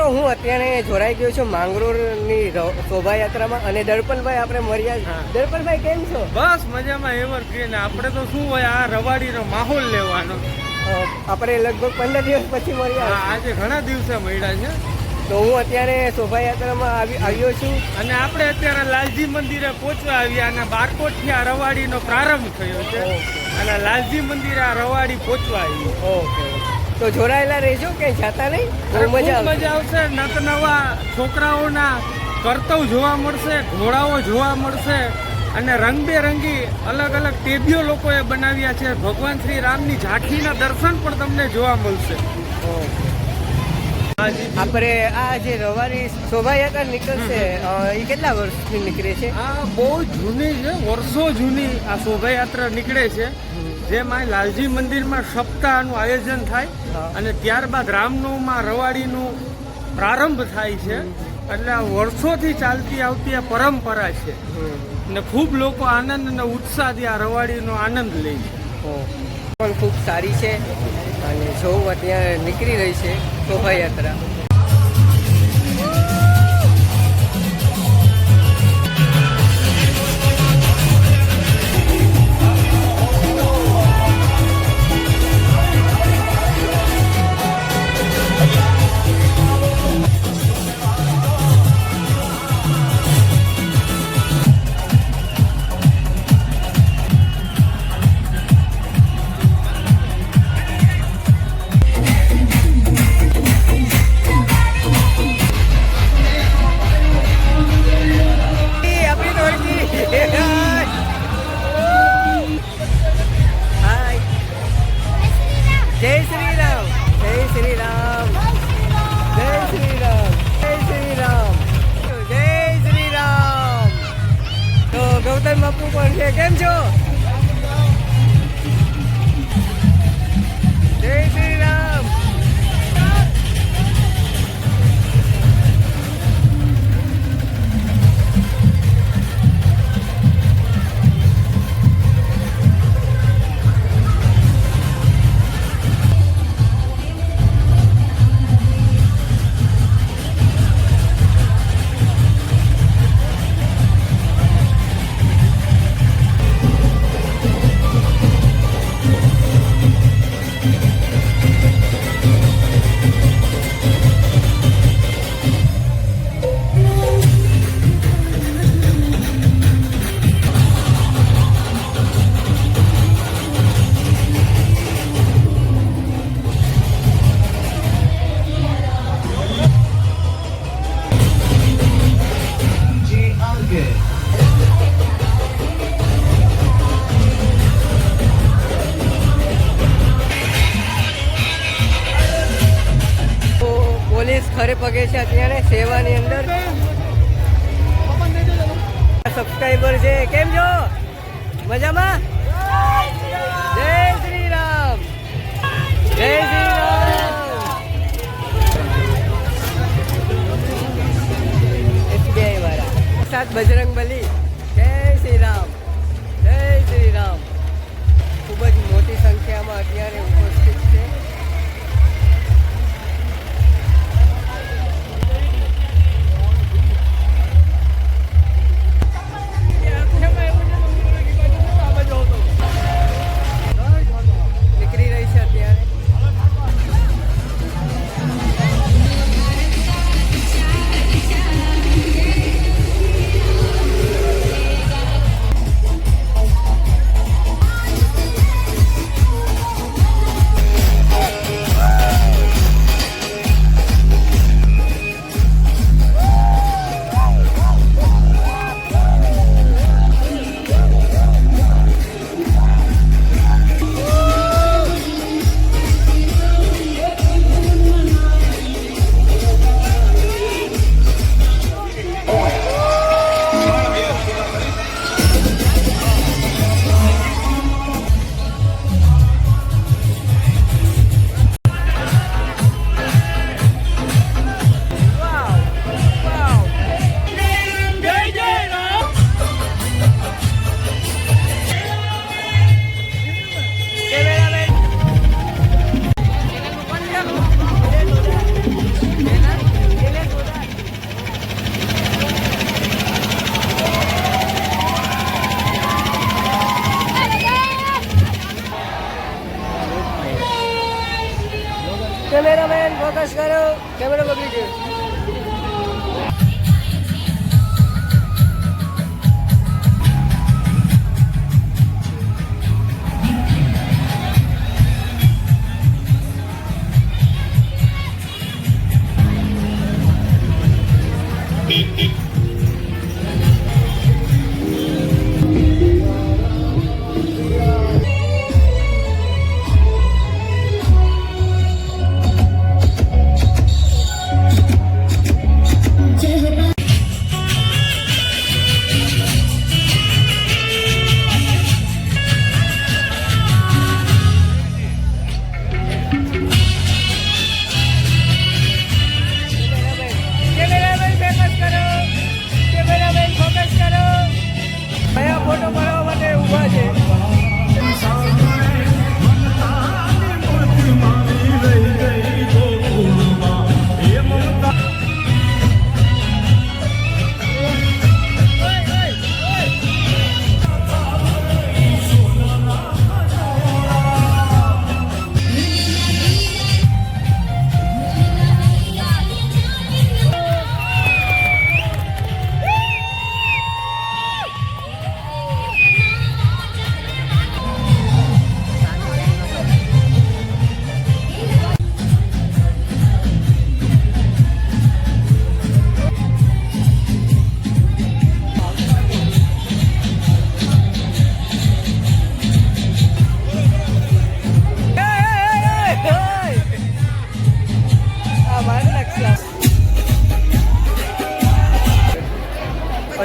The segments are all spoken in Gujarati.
મિત્રો હું અત્યારે જોડાઈ ગયો છું માંગરોળની શોભાયાત્રામાં અને દર્પણભાઈ આપણે મળ્યા. દર્પણભાઈ કેમ છો? બસ મજામાં. એવર ને આપણે તો શું હોય, આ રવાડીનો માહોલ લેવાનો. આપણે લગભગ 15 દિવસ પછી મળ્યા. આજે ઘણા દિવસે મળ્યા છે. તો હું અત્યારે શોભાયાત્રામાં આવ્યો છું અને આપણે અત્યારે લાલજી મંદિરે પહોંચવા આવ્યા અને બારકોટથી આ રવાડીનો પ્રારંભ થયો છે અને લાલજી મંદિરે આ રવાડી પહોંચવા આવી. ઓકે, તો જોડાયેલા રહેજો કે જાતા નહીં. બહુ મજા આવશે. નવા છોકરાઓના કરતવ જોવા મળશે, ઘોડાઓ જોવા મળશે અને રંગબેરંગી અલગ અલગ ટેબીઓ લોકોએ બનાવ્યા છે. ભગવાન શ્રી રામની ઝાંખીના દર્શન પણ તમને જોવા મળશે. આપણે આ જે રવાડી શોભાયાત્રા નીકળશે એ કેટલા વર્ષથી નીકળે છે? આ બહુ જૂની છે, વર્ષો જૂની આ શોભાયાત્રા નીકળે છે. જેમાં લાલજી મંદિરમાં સપ્તાહનું આયોજન થાય અને ત્યારબાદ રામનવમીમાં રવાડીનું પ્રારંભ થાય છે. એટલે આ વર્ષોથી ચાલતી આવતી આ પરંપરા છે અને ખૂબ લોકો આનંદ અને ઉત્સાહથી આ રવાડીનો આનંદ લે છે. પણ ખૂબ સારી છે અને જોવું અત્યારે નીકળી રહી છે શોભાયાત્રા. જય શ્રી રામ, જય શ્રી રામ, જય શ્રી રામ, જય શ્રી રામ, જય શ્રી રામ. તો ગૌતમ બાપુ પણ છે. કેમ છો? જય શ્રી રામ. પોલીસ ખરે પગે છે અત્યારે સેવાની અંદર. સબસ્ક્રાઈબર છે. કેમ છો? મજામાં? જય શ્રી રામ, જય શ્રી રામ. SBI વાળા સાત બજરંગબલી. જય શ્રી રામ, જય શ્રી રામ. ખૂબ જ મોટી સંખ્યામાં અત્યારે ઉપસ્થિત છે. કેમેરા બગડી ગયો. ફોટો પાડવા માટે ઊભા છે.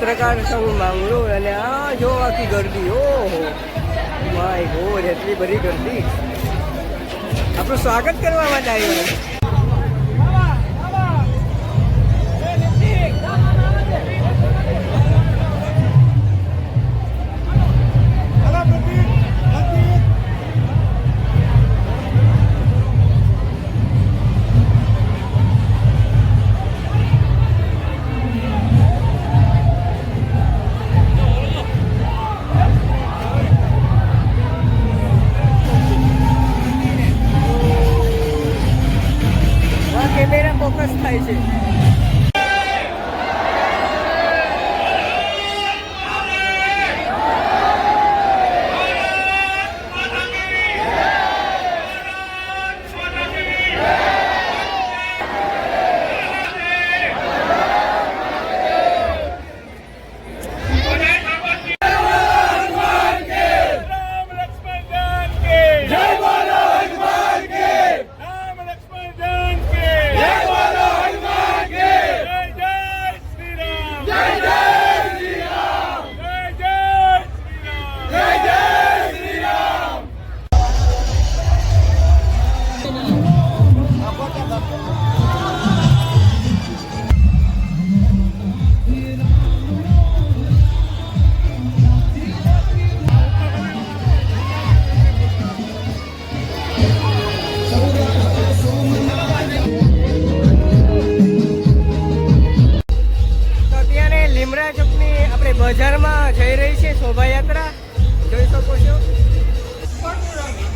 પત્રકાર સંઘ માંગરોળ અને આ જો આખી ગરદી. ઓહો માય ગોડ, એટલી બધી ગરદી. આપણું સ્વાગત કરવા માટે આવ્યું. કેમેરા ફોકસ થાય છે. બજારમાં જઈ રહી છે શોભાયાત્રા, જોઈ શકો છો.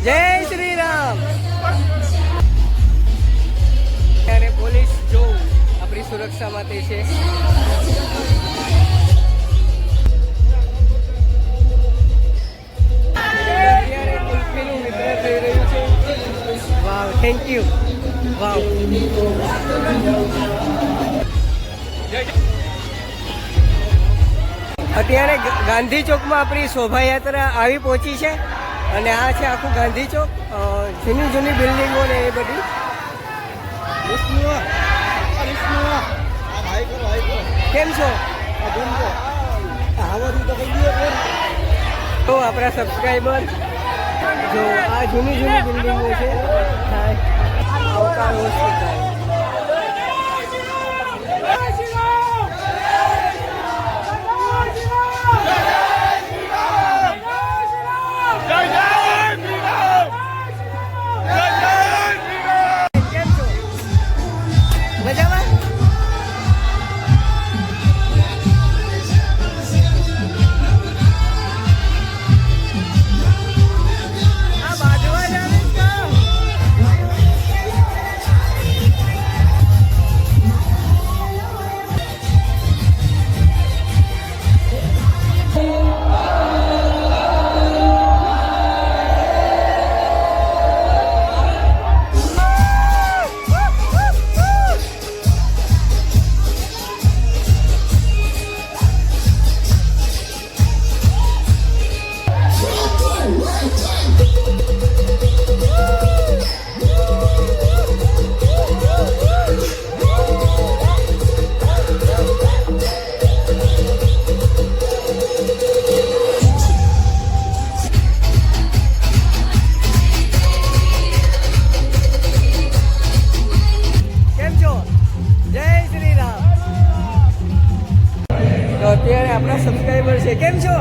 જય શ્રી રામ. અને પોલીસ જો આપણી સુરક્ષા માટે છે. અત્યારે કુલ્ફીનું વિતરણ થઈ રહ્યું છે. વાવ, થેન્ક યુ. વાવ. અત્યારે ગાંધી ચોકમાં આપણી શોભાયાત્રા આવી પહોંચી છે અને આ છે આખું ગાંધી ચોક. જૂની જૂની બિલ્ડિંગો ને એ બધી. કેમ છો? તો આપણા સબસ્ક્રાઈબર જો આ જૂની જૂની બિલ્ડિંગો છે. અવકાશ હોસ્પિટલ. અત્યારે આપણા સબસ્ક્રાઈબર છે. કેમ છો?